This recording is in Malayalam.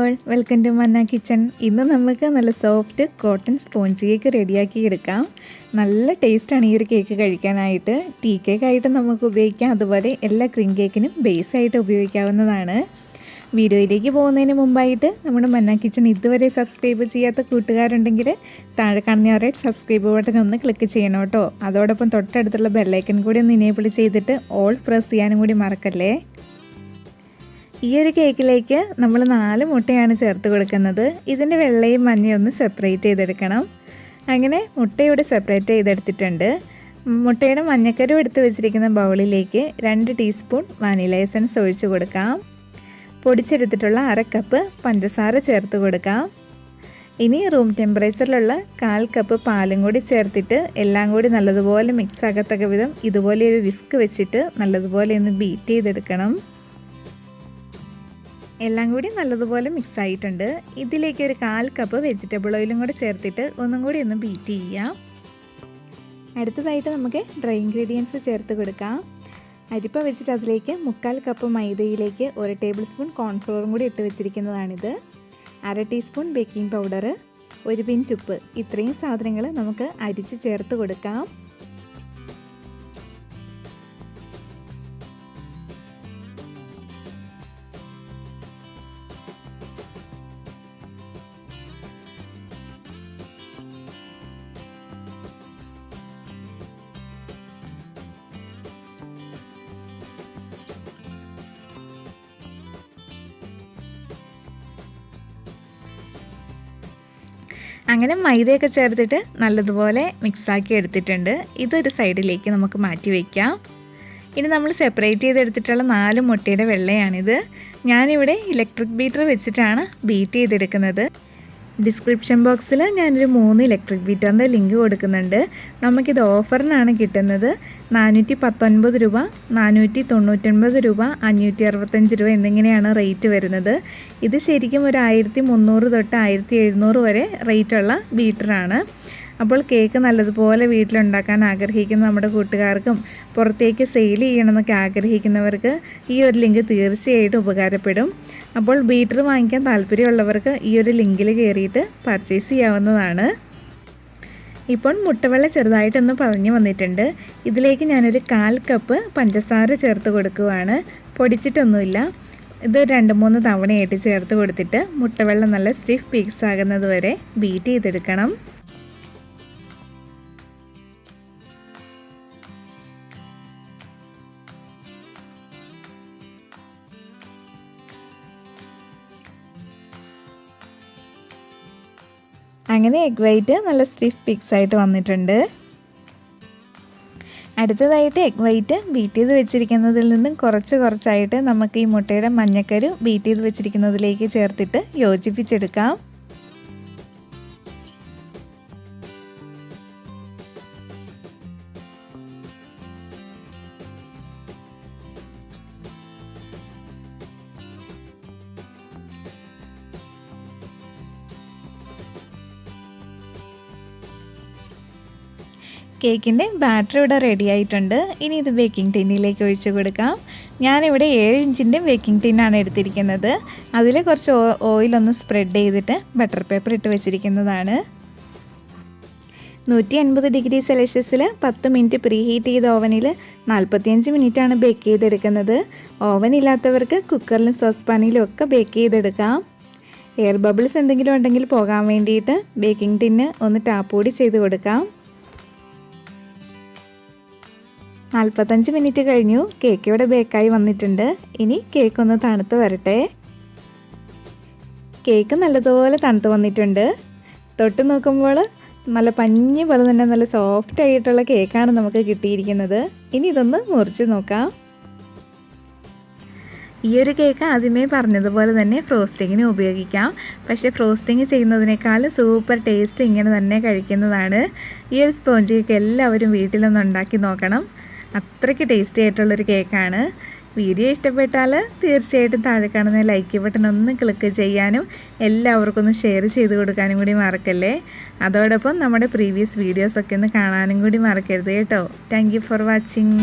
ഓൾ, വെൽക്കം ടു മന്ന കിച്ചൺ. ഇന്ന് നമുക്ക് നല്ല സോഫ്റ്റ് കോട്ടൺ സ്പോഞ്ച് കേക്ക് റെഡിയാക്കി എടുക്കാം. നല്ല ടേസ്റ്റാണ് ഈ ഒരു കേക്ക് കഴിക്കാനായിട്ട്. ടീ കേക്കായിട്ട് നമുക്ക് ഉപയോഗിക്കാം, അതുപോലെ എല്ലാ ക്രീം കേക്കിനും ബേസായിട്ട് ഉപയോഗിക്കാവുന്നതാണ്. വീഡിയോയിലേക്ക് പോകുന്നതിന് മുമ്പായിട്ട് നമ്മുടെ മന്ന കിച്ചൺ ഇതുവരെ സബ്സ്ക്രൈബ് ചെയ്യാത്ത കൂട്ടുകാരുണ്ടെങ്കിൽ താഴെ കാണുന്ന റെഡ് സബ്സ്ക്രൈബ് ബട്ടൺ ഒന്ന് ക്ലിക്ക് ചെയ്യണം കേട്ടോ. അതോടൊപ്പം തൊട്ടടുത്തുള്ള ബെല്ലൈക്കൺ കൂടി ഒന്ന് ഇനേബിൾ ചെയ്തിട്ട് ഓൾ പ്രസ് ചെയ്യാനും കൂടി മറക്കല്ലേ. ഈ ഒരു കേക്കിലേക്ക് നമ്മൾ 4 മുട്ടയാണ് ചേർത്ത് കൊടുക്കുന്നത്. ഇതിൻ്റെ വെള്ളയും മഞ്ഞയും ഒന്ന് സെപ്പറേറ്റ് ചെയ്തെടുക്കണം. അങ്ങനെ മുട്ടയുടെ സെപ്പറേറ്റ് ചെയ്തെടുത്തിട്ടുണ്ട്. മുട്ടയുടെ മഞ്ഞക്കരു എടുത്ത് വെച്ചിരിക്കുന്ന ബൗളിലേക്ക് 2 ടീസ്പൂൺ വാനില എസൻസ് ഒഴിച്ചു കൊടുക്കാം. പൊടിച്ചെടുത്തിട്ടുള്ള 1/2 കപ്പ് പഞ്ചസാര ചേർത്ത് കൊടുക്കാം. ഇനി റൂം ടെമ്പറേച്ചറിലുള്ള 1/4 കപ്പ് പാലും കൂടി ചേർത്തിട്ട് എല്ലാം കൂടി നല്ലതുപോലെ മിക്സ് ആകത്തക്ക വിധം ഇതുപോലെ ഒരു വിസ്ക് വെച്ചിട്ട് നല്ലതുപോലെ ഒന്ന് ബീറ്റ് ചെയ്തെടുക്കണം. എല്ലാം കൂടി നല്ലതുപോലെ മിക്സ് ആയിട്ടുണ്ട്. ഇതിലേക്ക് ഒരു 1/4 കപ്പ് വെജിറ്റബിൾ ഓയിലും കൂടി ചേർത്തിട്ട് ഒന്നും കൂടി ഒന്ന് ബീറ്റ് ചെയ്യാം. അടുത്തതായിട്ട് നമുക്ക് ഡ്രൈ ഇൻഗ്രീഡിയൻസ് ചേർത്ത് കൊടുക്കാം. അരിപ്പ വെച്ചിട്ട് അതിലേക്ക് 1/4 കപ്പ് മൈദയിലേക്ക് 1 ടേബിൾ സ്പൂൺ കോൺഫ്ലോറും കൂടി ഇട്ട് വെച്ചിരിക്കുന്നതാണിത്. 1/2 ടീസ്പൂൺ ബേക്കിംഗ് പൗഡർ, 1 പിഞ്ച് ഉപ്പ്, ഇത്രയും സാധനങ്ങൾ നമുക്ക് അരിച്ച് ചേർത്ത് കൊടുക്കാം. അങ്ങനെ മൈദയൊക്കെ ചേർത്തിട്ട് നല്ലതുപോലെ മിക്സാക്കി എടുത്തിട്ടുണ്ട്. ഇതൊരു സൈഡിലേക്ക് നമുക്ക് മാറ്റി വയ്ക്കാം. ഇനി നമ്മൾ സെപ്പറേറ്റ് ചെയ്തെടുത്തിട്ടുള്ള 4 മുട്ടയുടെ വെള്ളയാണിത്. ഞാനിവിടെ ഇലക്ട്രിക് ബീറ്റർ വെച്ചിട്ടാണ് ബീറ്റ് ചെയ്തെടുക്കുന്നത്. ഡിസ്ക്രിപ്ഷൻ ബോക്സിൽ ഞാനൊരു 3 ഇലക്ട്രിക് ബീറ്ററിൻ്റെ ലിങ്ക് കൊടുക്കുന്നുണ്ട്. നമുക്കിത് ഓഫറിനാണ് കിട്ടുന്നത്. 419 രൂപ, 499 രൂപ, 565 രൂപ എന്നിങ്ങനെയാണ് റേറ്റ് വരുന്നത്. ഇത് ശരിക്കും ഒരു 1300 തൊട്ട് 1700 വരെ റേറ്റുള്ള ബീറ്ററാണ്. അപ്പോൾ കേക്ക് നല്ലതുപോലെ വീട്ടിലുണ്ടാക്കാൻ ആഗ്രഹിക്കുന്ന നമ്മുടെ കൂട്ടുകാർക്കും പുറത്തേക്ക് സെയിൽ ചെയ്യണമെന്നൊക്കെ ആഗ്രഹിക്കുന്നവർക്ക് ഈ ഒരു ലിങ്ക് തീർച്ചയായിട്ടും ഉപകാരപ്പെടും. അപ്പോൾ ബീറ്റർ വാങ്ങിക്കാൻ താല്പര്യമുള്ളവർക്ക് ഈ ഒരു ലിങ്കിൽ കയറിയിട്ട് പർച്ചേസ് ചെയ്യാവുന്നതാണ്. ഇപ്പോൾ മുട്ടവെള്ളം ചെറുതായിട്ടൊന്ന് പതഞ്ഞ് വന്നിട്ടുണ്ട്. ഇതിലേക്ക് ഞാനൊരു 1/4 കപ്പ് പഞ്ചസാര ചേർത്ത് കൊടുക്കുകയാണ്. പൊടിച്ചിട്ടൊന്നുമില്ല. ഇത് 2-3 തവണയായിട്ട് ചേർത്ത് കൊടുത്തിട്ട് മുട്ടവെള്ളം നല്ല സ്റ്റിഫ് പീക്സ് ആകുന്നത് വരെ ബീറ്റ് ചെയ്തെടുക്കണം. അങ്ങനെ എഗ് വൈറ്റ് നല്ല സ്റ്റിഫ് പിക്സ് ആയിട്ട് വന്നിട്ടുണ്ട്. അടുത്തതായിട്ട് എഗ് വൈറ്റ് ബീറ്റ് ചെയ്ത് വെച്ചിരിക്കുന്നതിൽ നിന്നും കുറച്ചായിട്ട് നമുക്ക് ഈ മുട്ടയുടെ മഞ്ഞക്കരു ബീറ്റ് ചെയ്ത് വെച്ചിരിക്കുന്നതിലേക്ക് ചേർത്തിട്ട് യോജിപ്പിച്ചെടുക്കാം. കേക്കിൻ്റെ ബാറ്റർ ഇവിടെ റെഡി ആയിട്ടുണ്ട്. ഇനി ഇത് ബേക്കിംഗ് ടിന്നിലേക്ക് ഒഴിച്ച് കൊടുക്കാം. ഞാനിവിടെ 7 ഇഞ്ചിൻ്റെ ബേക്കിംഗ് ടിന്നാണ് എടുത്തിരിക്കുന്നത്. അതിൽ കുറച്ച് ഓയിലൊന്ന് സ്പ്രെഡ് ചെയ്തിട്ട് ബട്ടർ പേപ്പർ ഇട്ട് വെച്ചിരിക്കുന്നതാണ്. 150 ഡിഗ്രി സെൽഷ്യസിൽ 10 മിനിറ്റ് പ്രീ ഹീറ്റ് ചെയ്ത ഓവനിൽ 45 മിനിറ്റാണ് ബേക്ക് ചെയ്തെടുക്കുന്നത്. ഓവൻ ഇല്ലാത്തവർക്ക് കുക്കറിലും സോസ് പാനിലും ഒക്കെ ബേക്ക് ചെയ്തെടുക്കാം. എയർ ബബിൾസ് എന്തെങ്കിലും ഉണ്ടെങ്കിൽ പോകാൻ വേണ്ടിയിട്ട് ബേക്കിംഗ് ടിന്ന് ഒന്ന് ടാപ്പ് കൂടി ചെയ്ത് കൊടുക്കാം. 45 മിനിറ്റ് കഴിഞ്ഞു. കേക്ക് ഇവിടെ ബേക്കായി വന്നിട്ടുണ്ട്. ഇനി കേക്ക് ഒന്ന് തണുത്ത് വരട്ടെ. കേക്ക് നല്ലതുപോലെ തണുത്ത് വന്നിട്ടുണ്ട്. തൊട്ട് നോക്കുമ്പോൾ നല്ല പഞ്ഞി പോലെ തന്നെ നല്ല സോഫ്റ്റ് ആയിട്ടുള്ള കേക്കാണ് നമുക്ക് കിട്ടിയിരിക്കുന്നത്. ഇനി ഇതൊന്ന് മുറിച്ച് നോക്കാം. ഈ ഒരു കേക്ക് ആദ്യമേ പറഞ്ഞതുപോലെ തന്നെ ഫ്രോസ്റ്റിങ്ങിന് ഉപയോഗിക്കാം. പക്ഷേ ഫ്രോസ്റ്റിങ് ചെയ്യുന്നതിനേക്കാൾ സൂപ്പർ ടേസ്റ്റ് ഇങ്ങനെ തന്നെ കഴിക്കുന്നതാണ്. ഈ ഒരു സ്പോഞ്ച് കേക്ക് എല്ലാവരും വീട്ടിലൊന്ന് ഉണ്ടാക്കി നോക്കണം. അത്രയ്ക്ക് ടേസ്റ്റി ആയിട്ടുള്ളൊരു കേക്കാണ്. വീഡിയോ ഇഷ്ടപ്പെട്ടാൽ തീർച്ചയായിട്ടും താഴെ കാണുന്ന ലൈക്ക് ബട്ടൺ ഒന്ന് ക്ലിക്ക് ചെയ്യാനും എല്ലാവർക്കും ഒന്ന് ഷെയർ ചെയ്ത് കൊടുക്കാനും കൂടി മറക്കല്ലേ. അതോടൊപ്പം നമ്മുടെ പ്രീവിയസ് വീഡിയോസൊക്കെ ഒന്ന് കാണാനും കൂടി മറക്കരുത് കേട്ടോ. Thank you for watching.